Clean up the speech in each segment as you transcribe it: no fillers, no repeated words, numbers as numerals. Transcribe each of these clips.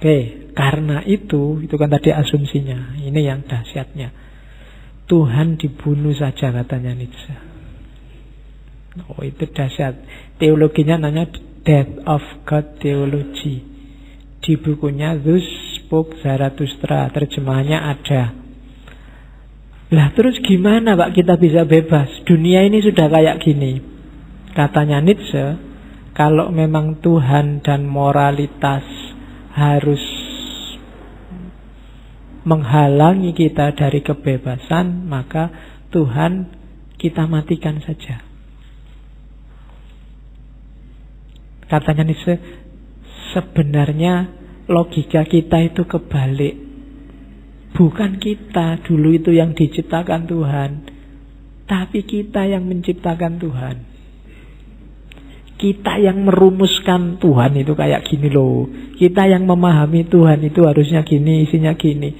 Oke, karena itu kan tadi asumsinya. Ini yang dahsyatnya. Tuhan dibunuh saja katanya Nietzsche. Oh, itu dahsyat. Teologinya namanya Death of God Theology. Di bukunya Thus Spoke Zarathustra, terjemahannya ada. Lah terus gimana Pak kita bisa bebas? Dunia ini sudah kayak gini. Katanya Nietzsche, kalau memang Tuhan dan moralitas harus menghalangi kita dari kebebasan, maka Tuhan kita matikan saja. Katanya Nietzsche, sebenarnya logika kita itu kebalik. Bukan kita dulu itu yang diciptakan Tuhan, tapi kita yang menciptakan Tuhan. Kita yang merumuskan Tuhan itu kayak gini loh. Kita yang memahami Tuhan itu harusnya gini, isinya gini.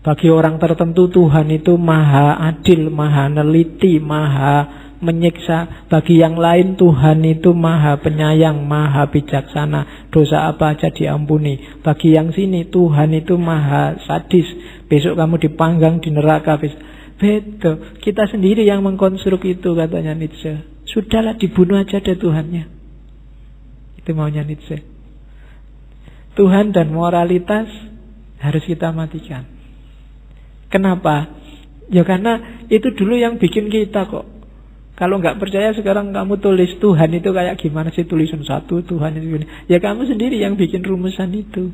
Bagi orang tertentu Tuhan itu maha adil, maha neliti, maha menyiksa. Bagi yang lain Tuhan itu maha penyayang, maha bijaksana. Dosa apa aja diampuni. Bagi yang sini Tuhan itu maha sadis. Besok kamu dipanggang di neraka. Betul. Kita sendiri yang mengkonstruk itu katanya Nietzsche. Sudahlah dibunuh aja deh Tuhannya. Itu maunya Nietzsche. Tuhan dan moralitas harus kita matikan. Kenapa? Ya karena itu dulu yang bikin kita kok. Kalau nggak percaya sekarang kamu tulis Tuhan itu kayak gimana sih, tulisan satu Tuhan itu gini. Ya kamu sendiri yang bikin rumusan itu.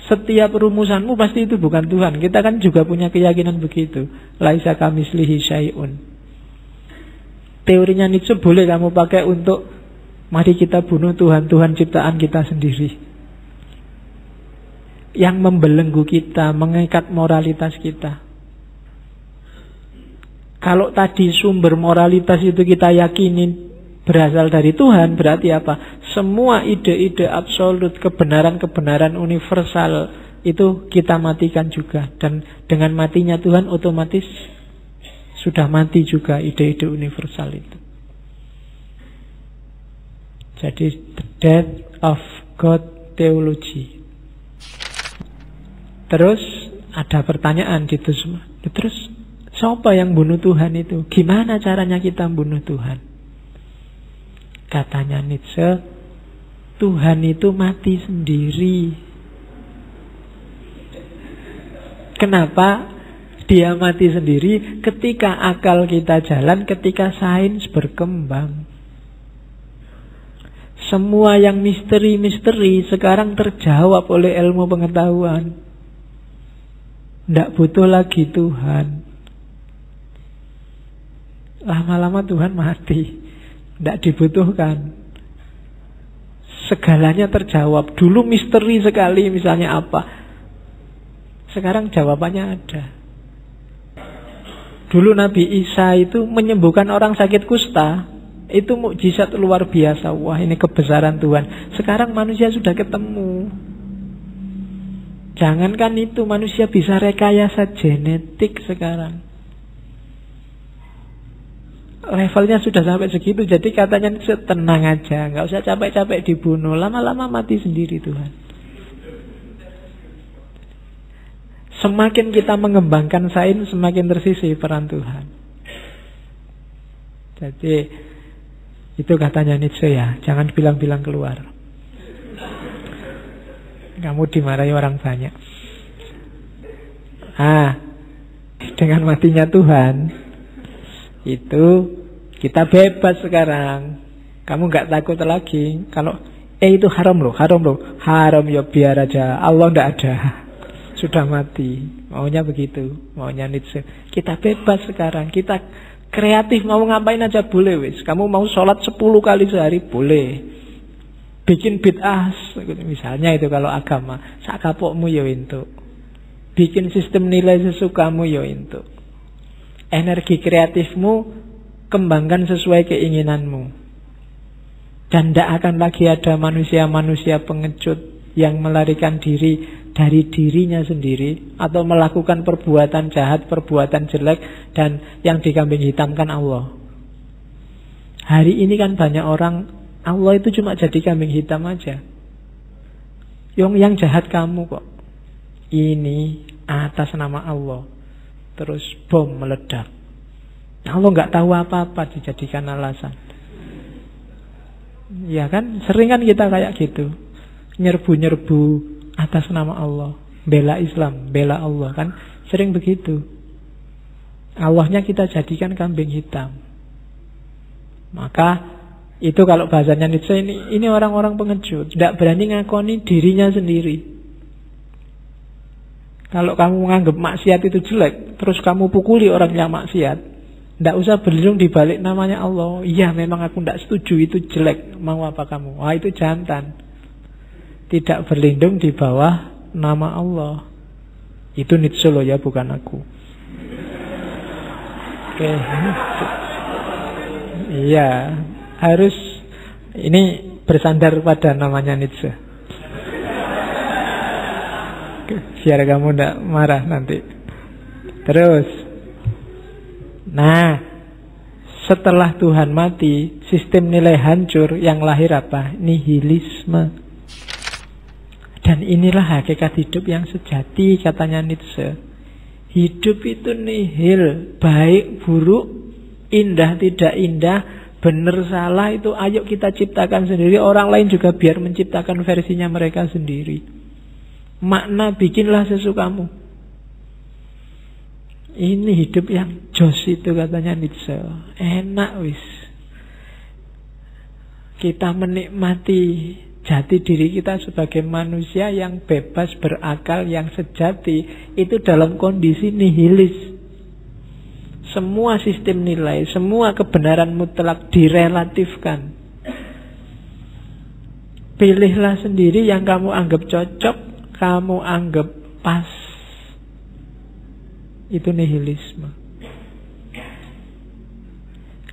Setiap rumusanmu pasti itu bukan Tuhan. Kita kan juga punya keyakinan begitu. Laisa kamislihi syai'un. Teorinya Nietzsche boleh kamu pakai untuk mari kita bunuh Tuhan-Tuhan ciptaan kita sendiri. Yang membelenggu kita, mengikat moralitas kita. Kalau tadi sumber moralitas itu kita yakini berasal dari Tuhan, berarti apa? Semua ide-ide absolut, kebenaran-kebenaran universal itu kita matikan juga. Dan dengan matinya Tuhan otomatis sudah mati juga ide-ide universal itu. Jadi the death of God theology. Terus ada pertanyaan gitu semua. Terus siapa yang bunuh Tuhan itu? Gimana caranya kita bunuh Tuhan? Katanya Nietzsche, Tuhan itu mati sendiri. Kenapa? Dia mati sendiri ketika akal kita jalan, ketika sains berkembang. Semua yang misteri-misteri sekarang terjawab oleh ilmu pengetahuan. Tidak butuh lagi Tuhan. Lama-lama Tuhan mati. Tidak dibutuhkan. Segalanya terjawab. Dulu misteri sekali misalnya apa. Sekarang jawabannya ada. Dulu Nabi Isa itu menyembuhkan orang sakit kusta. Itu mukjizat luar biasa. Wah, ini kebesaran Tuhan. Sekarang manusia sudah ketemu. Jangankan itu, manusia bisa rekayasa genetik sekarang. Levelnya sudah sampai segitu. Jadi katanya tenang aja, nggak usah capek-capek dibunuh. Lama-lama mati sendiri Tuhan. Semakin kita mengembangkan sains, semakin tersisih peran Tuhan. Jadi itu katanya Nietzsche ya. Jangan bilang-bilang keluar. Kamu dimarahi orang banyak. Dengan matinya Tuhan, itu kita bebas sekarang. Kamu gak takut lagi. Kalau itu haram loh. Haram ya biar aja. Allah gak ada. Sudah mati. Maunya begitu. Maunya Nietzsche. Kita bebas sekarang. Kita kreatif, mau ngapain aja boleh wis. Kamu mau sholat 10 kali sehari boleh. Bikin bid'ah misalnya itu kalau agama. Sak kapokmu ya entuk. Bikin sistem nilai sesukamu ya entuk. Energi kreatifmu kembangkan sesuai keinginanmu. Dan tidak akan lagi ada manusia-manusia pengecut yang melarikan diri dari dirinya sendiri atau melakukan perbuatan jahat, perbuatan jelek, dan yang dikambing hitamkan Allah. Hari ini kan banyak orang, Allah itu cuma jadi kambing hitam aja. Yang jahat kamu kok. Ini atas nama Allah. Terus bom meledak. Allah nggak tahu apa-apa dijadikan alasan. Ya kan, sering kan kita kayak gitu. Nyerbu-nyerbu atas nama Allah. Bela Islam, bela Allah kan. Sering begitu. Allahnya kita jadikan kambing hitam. Maka itu kalau bahasanya Nietzsche, ini orang-orang pengecut. Tidak berani ngakoni dirinya sendiri. Kalau kamu menganggap maksiat itu jelek, terus kamu pukuli orang yang maksiat, tidak usah berlindung di balik namanya Allah. Iya, memang aku tidak setuju, itu jelek. Mau apa kamu? Wah, itu jantan. Tidak berlindung di bawah nama Allah. Itu Nietzsche loh ya, bukan aku. Oke. Iya, harus ini bersandar pada namanya Nietzsche. Biar kamu tidak marah nanti. Terus, nah, setelah Tuhan mati, sistem nilai hancur, yang lahir apa? Nihilisme. Dan inilah hakikat hidup yang sejati, katanya Nietzsche. Hidup itu nihil, baik, buruk, indah, tidak indah, benar, salah, itu ayo kita ciptakan sendiri. Orang lain juga biar menciptakan versinya mereka sendiri. Makna bikinlah sesukamu. Ini hidup yang jos itu, katanya Nietzsche. Enak wis. Kita menikmati jati diri kita sebagai manusia yang bebas berakal, yang sejati. Itu dalam kondisi nihilis. Semua sistem nilai, semua kebenaran mutlak direlatifkan. Pilihlah sendiri yang kamu anggap cocok, kamu anggap pas. Itu nihilisme.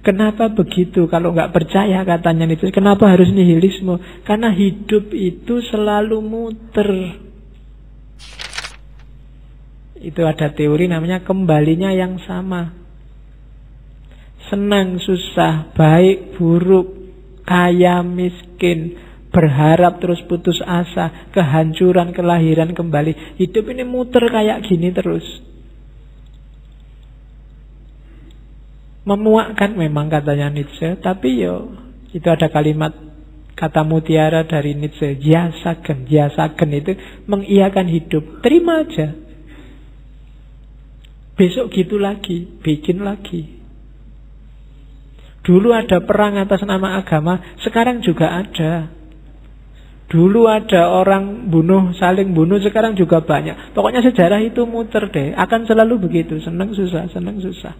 Kenapa begitu? Kalau nggak percaya, katanya itu, kenapa harus nihilisme? Karena hidup itu selalu muter. Itu ada teori namanya kembalinya yang sama. Senang, susah, baik, buruk, kaya, miskin, berharap terus putus asa, kehancuran, kelahiran kembali. Hidup ini muter kayak gini terus. Memuakkan memang, katanya Nietzsche, tapi itu ada kalimat kata mutiara dari Nietzsche, jasagen. Jasagen itu mengiyakan hidup. Terima aja. Besok gitu lagi, bikin lagi. Dulu ada perang atas nama agama, sekarang juga ada. Dulu ada orang saling bunuh, sekarang juga banyak. Pokoknya sejarah itu muter deh, akan selalu begitu, senang susah, senang susah.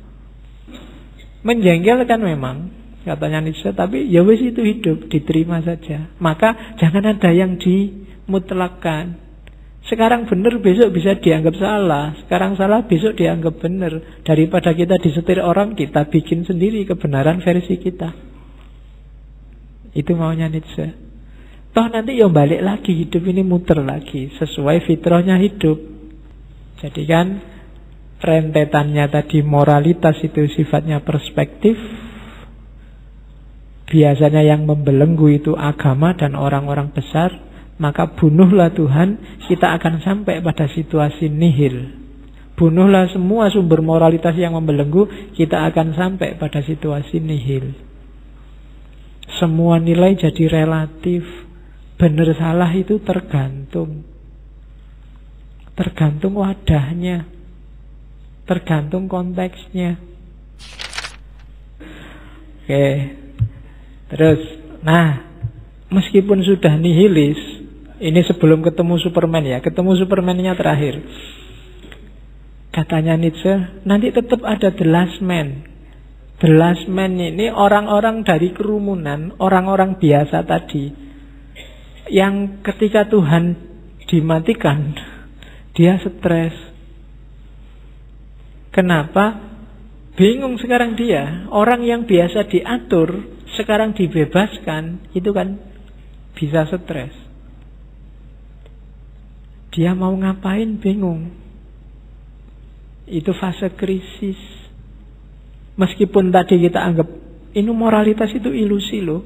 Menjengkelkan memang, katanya Nietzsche, tapi ya wis itu hidup, diterima saja. Maka jangan ada yang dimutlakkan. Sekarang benar, besok bisa dianggap salah. Sekarang salah, besok dianggap benar. Daripada kita disetir orang, kita bikin sendiri kebenaran versi kita. Itu maunya Nietzsche. Toh nanti balik lagi, hidup ini muter lagi, sesuai fitrahnya hidup. Jadi kan rentetannya tadi, moralitas itu sifatnya perspektif. Biasanya yang membelenggu itu agama dan orang-orang besar. Maka bunuhlah Tuhan, kita akan sampai pada situasi nihil. Bunuhlah semua sumber moralitas yang membelenggu, kita akan sampai pada situasi nihil. Semua nilai jadi relatif. Benar salah itu tergantung. Tergantung wadahnya, tergantung konteksnya. Oke. Terus, meskipun sudah nihilis, ini sebelum ketemu Superman ya, ketemu Superman-nya terakhir. Katanya Nietzsche, nanti tetap ada the last man. The last man ini orang-orang dari kerumunan, orang-orang biasa tadi, yang ketika Tuhan dimatikan, dia stres. Kenapa? Bingung sekarang dia. Orang yang biasa diatur, sekarang dibebaskan, itu kan bisa stres. Dia mau ngapain bingung. Itu fase krisis. Meskipun tadi kita anggap ini moralitas itu ilusi loh.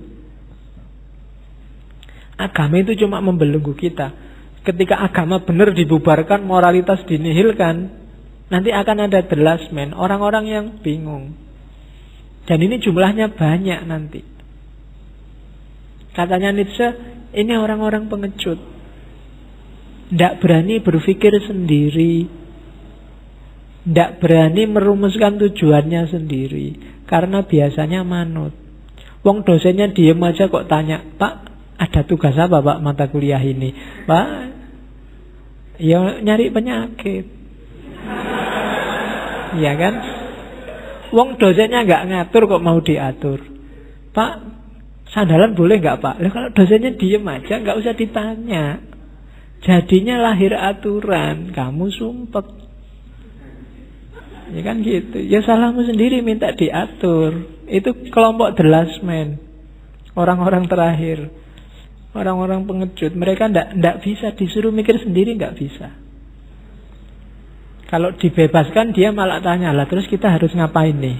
Agama itu cuma membelenggu kita. Ketika agama benar dibubarkan, moralitas dinihilkan, nanti akan ada the last man, orang-orang yang bingung. Dan ini jumlahnya banyak nanti. Katanya Nietzsche, ini orang-orang pengecut. Tidak berani berpikir sendiri. Tidak berani merumuskan tujuannya sendiri. Karena biasanya manut. Wong dosennya diem aja kok tanya, Pak, ada tugas apa Pak mata kuliah ini? Pak, ya nyari penyakit. Iya kan? Wong dosennya nggak ngatur kok mau diatur. Pak, sandalan boleh nggak Pak? Lah kalau dosennya diem aja nggak usah ditanya. Jadinya lahir aturan, kamu sumpek. Ya kan gitu. Ya salahmu sendiri minta diatur. Itu kelompok the last man. Orang-orang terakhir. Orang-orang pengecut. Mereka ndak bisa disuruh mikir sendiri, nggak bisa. Kalau dibebaskan dia malah tanya, lah terus kita harus ngapain nih?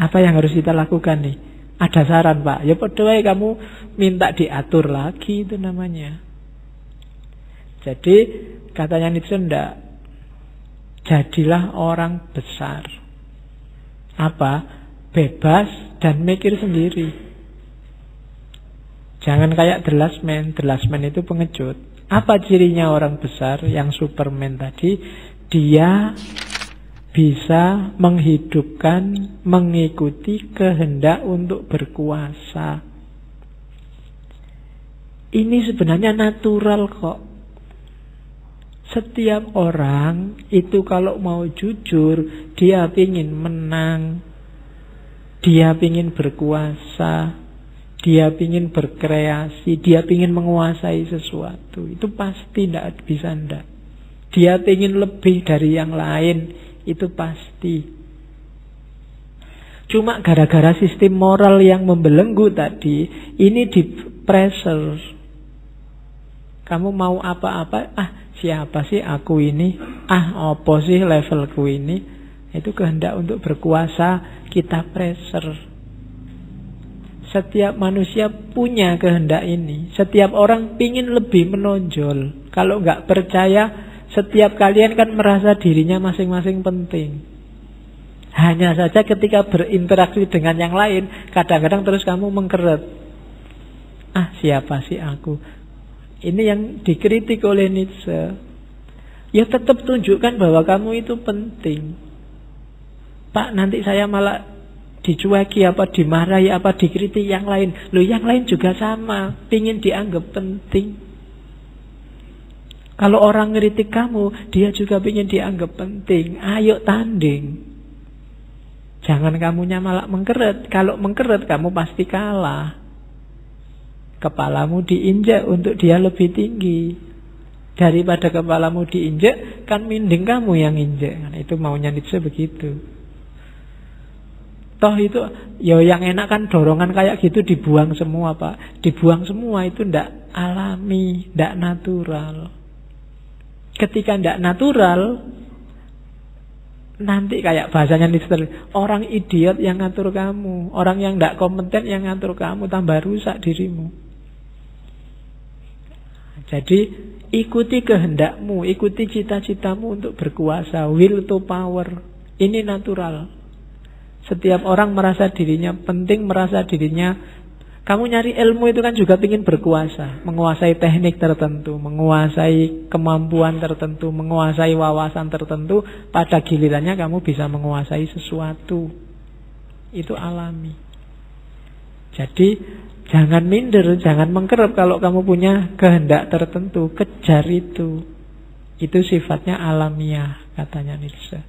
Apa yang harus kita lakukan nih? Ada saran Pak? Ya padahal kamu minta diatur lagi, itu namanya. Jadi katanya Nietzsche, ndak, jadilah orang besar. Apa? Bebas dan mikir sendiri. Jangan kayak the last man. The last man itu pengecut. Apa cirinya orang besar yang Superman tadi? Dia bisa menghidupkan, mengikuti kehendak untuk berkuasa. Ini sebenarnya natural kok. Setiap orang itu kalau mau jujur, dia ingin menang, dia ingin berkuasa, dia ingin berkreasi, dia ingin menguasai sesuatu. Itu pasti tidak bisa ndak. Dia ingin lebih dari yang lain, itu pasti. Cuma gara-gara sistem moral yang membelenggu tadi, ini di pressure. Kamu mau apa-apa, siapa sih aku ini? Apa sih levelku ini? Itu kehendak untuk berkuasa, kita pressure. Setiap manusia punya kehendak ini. Setiap orang pingin lebih menonjol. Kalau nggak percaya, setiap kalian kan merasa dirinya masing-masing penting. Hanya saja ketika berinteraksi dengan yang lain, kadang-kadang terus kamu mengkeret. Siapa sih aku? Ini yang dikritik oleh Nietzsche. Ya tetap tunjukkan bahwa kamu itu penting. Pak, nanti saya malah dicueki, apa dimarahi, apa dikritik yang lain. Loh, yang lain juga sama, pingin dianggap penting. Kalau orang ngeritik kamu, dia juga pingin dianggap penting. Ayo tanding. Jangan kamunya malah mengkeret. Kalau mengkeret, kamu pasti kalah. Kepalamu diinjak untuk dia lebih tinggi. Daripada kepalamu diinjak, kan mending kamu yang injak. Itu maunya Nietzsche begitu. Toh itu, ya yang enak kan dorongan kayak gitu dibuang semua Pak. Dibuang semua, itu ndak alami, ndak natural. Ketika ndak natural, nanti kayak bahasanya Nietzsche, orang idiot yang ngatur kamu, orang yang ndak kompeten yang ngatur kamu, tambah rusak dirimu. Jadi ikuti kehendakmu, ikuti cita-citamu untuk berkuasa, will to power. Ini natural. Setiap orang merasa dirinya penting, merasa dirinya. Kamu nyari ilmu itu kan juga ingin berkuasa, menguasai teknik tertentu, menguasai kemampuan tertentu, menguasai wawasan tertentu. Pada gilirannya kamu bisa menguasai sesuatu. Itu alami. Jadi jangan minder, jangan mengkerep kalau kamu punya kehendak tertentu. Kejar itu. Itu sifatnya alamiah, katanya Nietzsche.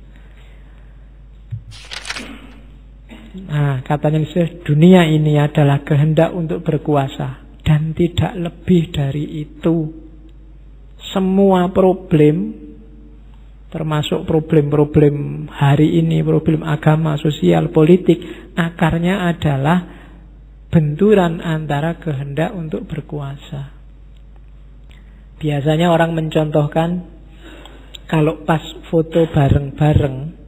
Nah, katanya Nietzsche, dunia ini adalah kehendak untuk berkuasa dan tidak lebih dari itu. Semua problem, termasuk problem-problem hari ini, problem agama, sosial, politik, akarnya adalah benturan antara kehendak untuk berkuasa. Biasanya orang mencontohkan, kalau pas foto bareng-bareng,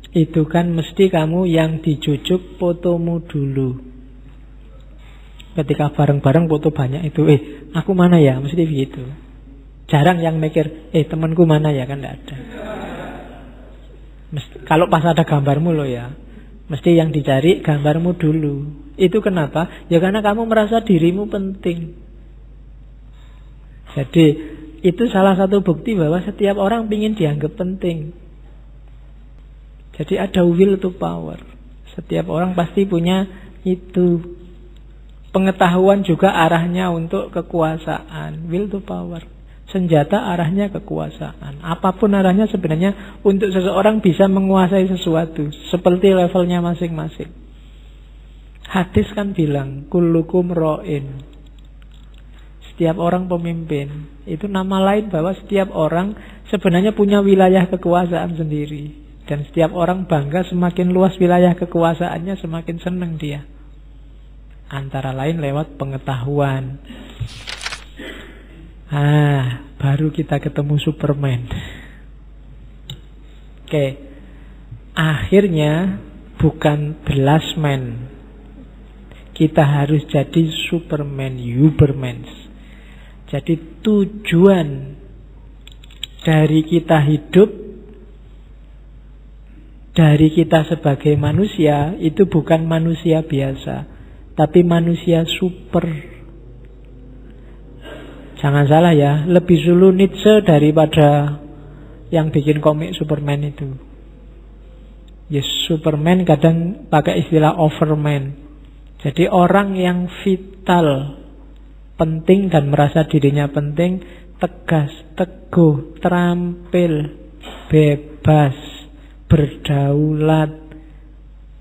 itu kan mesti kamu yang dijujuk fotomu dulu. Ketika bareng-bareng foto banyak itu, aku mana ya? Mesti begitu. Jarang yang mikir, temanku mana ya? Kan tidak ada. Kalau pas ada gambarmu loh ya, mesti yang dicari gambarmu dulu. Itu kenapa? Ya karena kamu merasa dirimu penting. Jadi itu salah satu bukti bahwa setiap orang ingin dianggap penting. Jadi ada will to power. Setiap orang pasti punya itu. Pengetahuan juga arahnya untuk kekuasaan. Will to power. Senjata arahnya kekuasaan. Apapun arahnya sebenarnya untuk seseorang bisa menguasai sesuatu. Seperti levelnya masing-masing. Hadis kan bilang, kullukum ra'in. Setiap orang pemimpin. Itu nama lain bahwa setiap orang sebenarnya punya wilayah kekuasaan sendiri. Dan setiap orang bangga semakin luas wilayah kekuasaannya, semakin senang dia. Antara lain lewat pengetahuan. Baru kita ketemu Superman. Oke. Akhirnya bukan the man. Kita harus jadi Superman, Uberman. Jadi tujuan dari kita hidup, dari kita sebagai manusia, itu bukan manusia biasa, tapi manusia super. Jangan salah ya, lebih dulu Nietzsche daripada yang bikin komik Superman itu. Yes, Superman kadang pakai istilah overman. Jadi orang yang vital, penting dan merasa dirinya penting, tegas, teguh, terampil, bebas, berdaulat,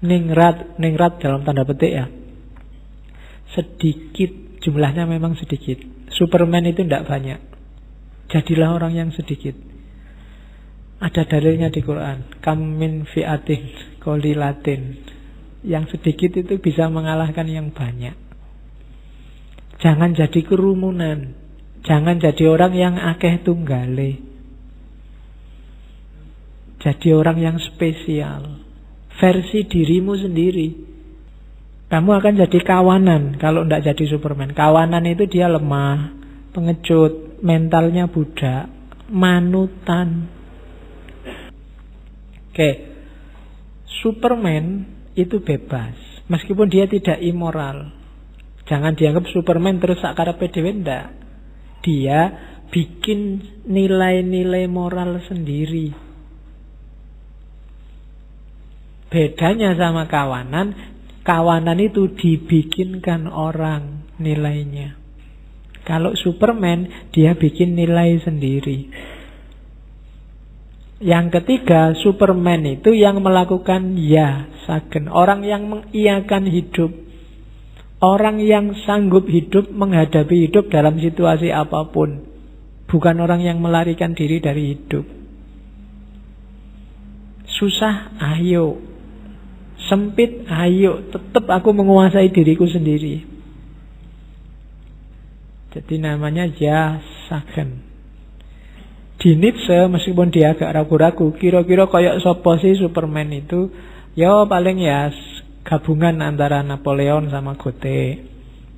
ningrat dalam tanda petik ya. Sedikit, jumlahnya memang sedikit. Superman itu tidak banyak. Jadilah orang yang sedikit. Ada dalilnya di Quran. Kam min fi'atin qalilatin. Yang sedikit itu bisa mengalahkan yang banyak. Jangan jadi kerumunan. Jangan jadi orang yang akeh tunggale. Jadi orang yang spesial. Versi dirimu sendiri. Kamu akan jadi kawanan kalau tidak jadi Superman. Kawanan itu dia lemah, pengecut, mentalnya budak, manutan. Oke. Superman itu bebas. Meskipun dia tidak immoral. Jangan dianggap Superman terus sakarepe dhewe, ndak. Dia bikin nilai-nilai moral sendiri. Bedanya sama kawanan, kawanan itu dibikinkan orang nilainya. Kalau Superman, dia bikin nilai sendiri. Yang ketiga, Superman itu yang melakukan ya sagen. Orang yang mengiyakan hidup. Orang yang sanggup hidup, menghadapi hidup dalam situasi apapun. Bukan orang yang melarikan diri dari hidup. Susah, ayo. Sempit, ayo. Tetap aku menguasai diriku sendiri. Jadi namanya ya sagen. Di Nietzsche, meskipun dia agak ragu-ragu, kira-kira kayak sopo sih Superman itu, ya paling ya gabungan antara Napoleon sama Goethe,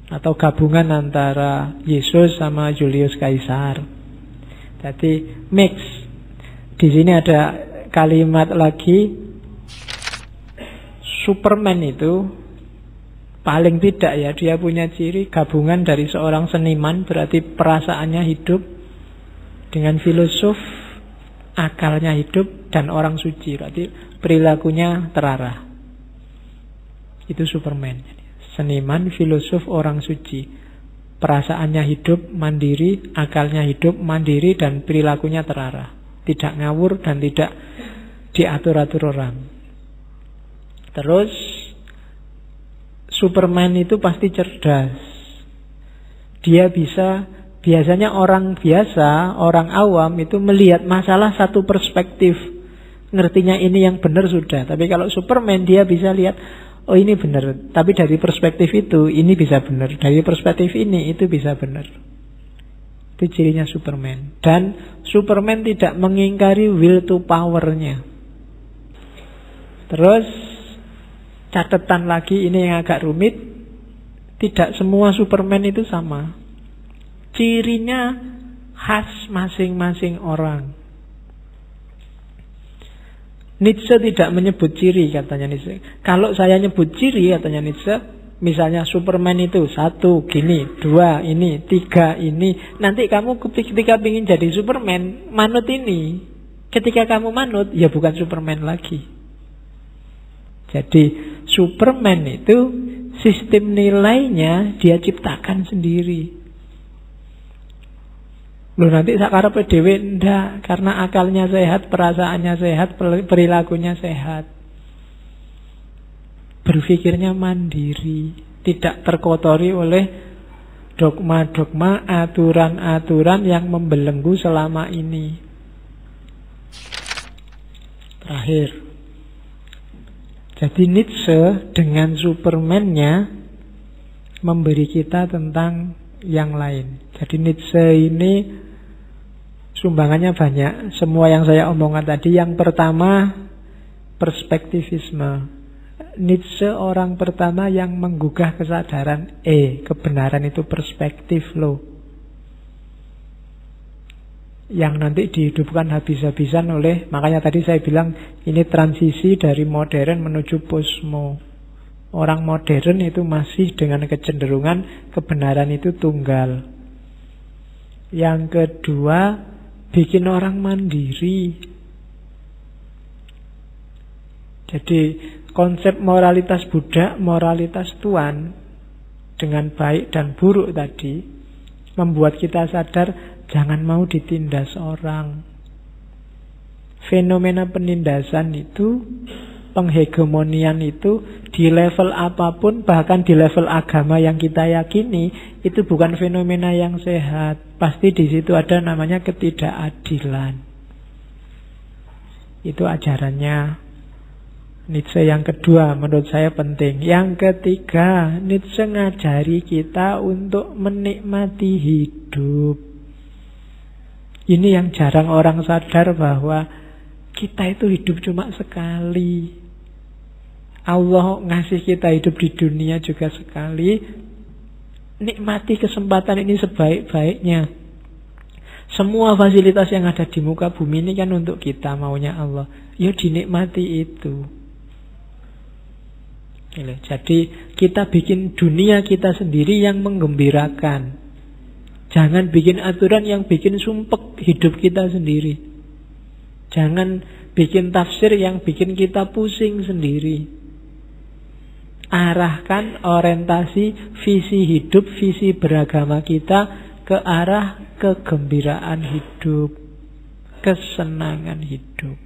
atau gabungan antara Yesus sama Julius Caesar. Jadi mix. Di sini ada kalimat lagi, Superman itu paling tidak ya dia punya ciri gabungan dari seorang seniman, berarti perasaannya hidup, dengan filosof, akalnya hidup, dan orang suci, berarti perilakunya terarah. Itu Superman. Seniman, filosof, orang suci. Perasaannya hidup, mandiri, akalnya hidup, mandiri, dan perilakunya terarah. Tidak ngawur dan tidak diatur-atur orang. Terus Superman itu pasti cerdas. Dia bisa, biasanya orang biasa, orang awam itu melihat masalah satu perspektif. Ngertinya ini yang benar sudah. Tapi kalau Superman dia bisa lihat, oh ini benar. Tapi dari perspektif itu, ini bisa benar. Dari perspektif ini, itu bisa benar. Itu cirinya Superman. Dan Superman tidak mengingkari will to power-nya. Terus catatan lagi, ini yang agak rumit. Tidak semua Superman itu sama. Cirinya khas masing-masing orang. Nietzsche tidak menyebut ciri, katanya Nietzsche. Kalau saya nyebut ciri, katanya Nietzsche, misalnya Superman itu 1 gini, 2 ini, 3 ini. Nanti kamu ketika ingin jadi Superman, manut ini. Ketika kamu manut, ya bukan Superman lagi. Jadi Superman itu sistem nilainya dia ciptakan sendiri. Loh nanti sakarepe dhewe ndak, karena akalnya sehat, perasaannya sehat, perilakunya sehat. Berpikirnya mandiri, tidak terkotori oleh dogma-dogma, aturan-aturan yang membelenggu selama ini. Terakhir. Jadi Nietzsche dengan Superman-nya memberi kita tentang yang lain. Jadi Nietzsche ini sumbangannya banyak. Semua yang saya omongkan tadi. Yang pertama, perspektivisme. Nietzsche orang pertama yang menggugah kesadaran kebenaran itu perspektif loh, yang nanti dihidupkan habis-habisan oleh, makanya tadi saya bilang ini transisi dari modern menuju posmo. Orang modern itu masih dengan kecenderungan kebenaran itu tunggal. Yang kedua, bikin orang mandiri. Jadi konsep moralitas budak, moralitas tuan dengan baik dan buruk tadi membuat kita sadar jangan mau ditindas orang. Fenomena penindasan itu, penghegemonian itu di level apapun, bahkan di level agama yang kita yakini, itu bukan fenomena yang sehat. Pasti di situ ada namanya ketidakadilan. Itu ajarannya Nietzsche yang kedua, menurut saya penting. Yang ketiga, Nietzsche ngajari kita untuk menikmati hidup. Ini yang jarang orang sadar, bahwa kita itu hidup cuma sekali. Allah ngasih kita hidup di dunia juga sekali. Nikmati kesempatan ini sebaik-baiknya. Semua fasilitas yang ada di muka bumi ini kan untuk kita, maunya Allah. Ya dinikmati itu. Jadi kita bikin dunia kita sendiri yang menggembirakan. Jangan bikin aturan yang bikin sumpek hidup kita sendiri. Jangan bikin tafsir yang bikin kita pusing sendiri. Arahkan orientasi visi hidup, visi beragama kita ke arah kegembiraan hidup, kesenangan hidup.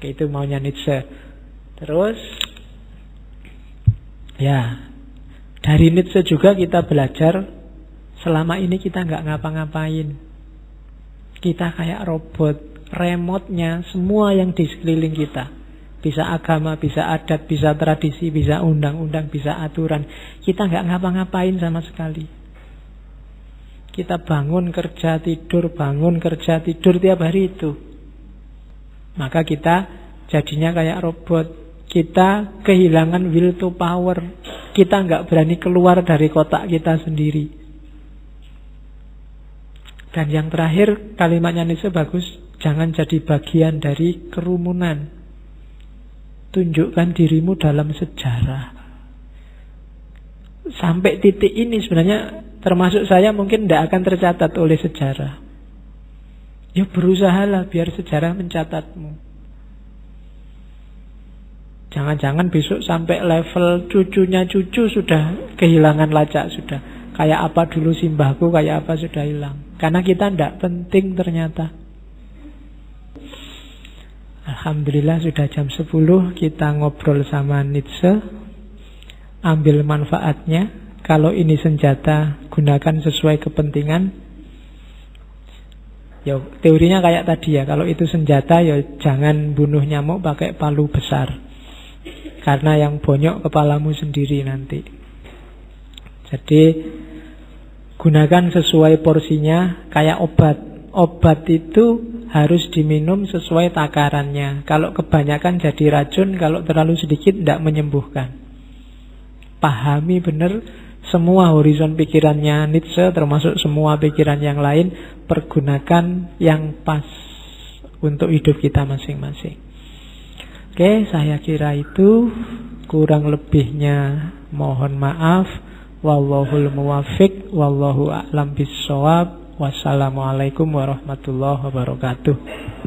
Itu maunya Nietzsche. Terus, ya, dari Nietzsche juga kita belajar selama ini kita nggak ngapa-ngapain. Kita kayak robot, remote-nya semua yang di sekeliling kita. Bisa agama, bisa adat, bisa tradisi, bisa undang-undang, bisa aturan. Kita nggak ngapa-ngapain sama sekali. Kita bangun kerja tidur, bangun kerja tidur tiap hari itu. Maka kita jadinya kayak robot. Kita kehilangan will to power. Kita nggak berani keluar dari kotak kita sendiri. Dan yang terakhir, kalimatnya Nietzsche bagus. Jangan jadi bagian dari kerumunan. Tunjukkan dirimu dalam sejarah. Sampai titik ini sebenarnya termasuk saya mungkin tidak akan tercatat oleh sejarah. Ya berusahalah biar sejarah mencatatmu. Jangan-jangan besok sampai level cucunya cucu sudah kehilangan lacak sudah. Kayak apa dulu simbahku, kayak apa sudah hilang. Karena kita tidak penting ternyata. Alhamdulillah sudah jam 10 kita ngobrol sama Nietzsche. Ambil manfaatnya. Kalau ini senjata, gunakan sesuai kepentingan. Ya, teorinya kayak tadi ya. Kalau itu senjata, ya jangan bunuh nyamuk pakai palu besar. Karena yang bonyok kepalamu sendiri nanti. Jadi gunakan sesuai porsinya. Kayak obat. Obat itu harus diminum sesuai takarannya. Kalau kebanyakan jadi racun, kalau terlalu sedikit tidak menyembuhkan. pahami benar semua horizon pikirannya Nietzsche, termasuk semua pikiran yang lain. Pergunakan yang pas untuk hidup kita masing-masing. Oke, saya kira itu. Kurang lebihnya mohon maaf. Wallahul muwaffiq, wallahu a'lam bissawab. Wassalamualaikum warahmatullahi wabarakatuh.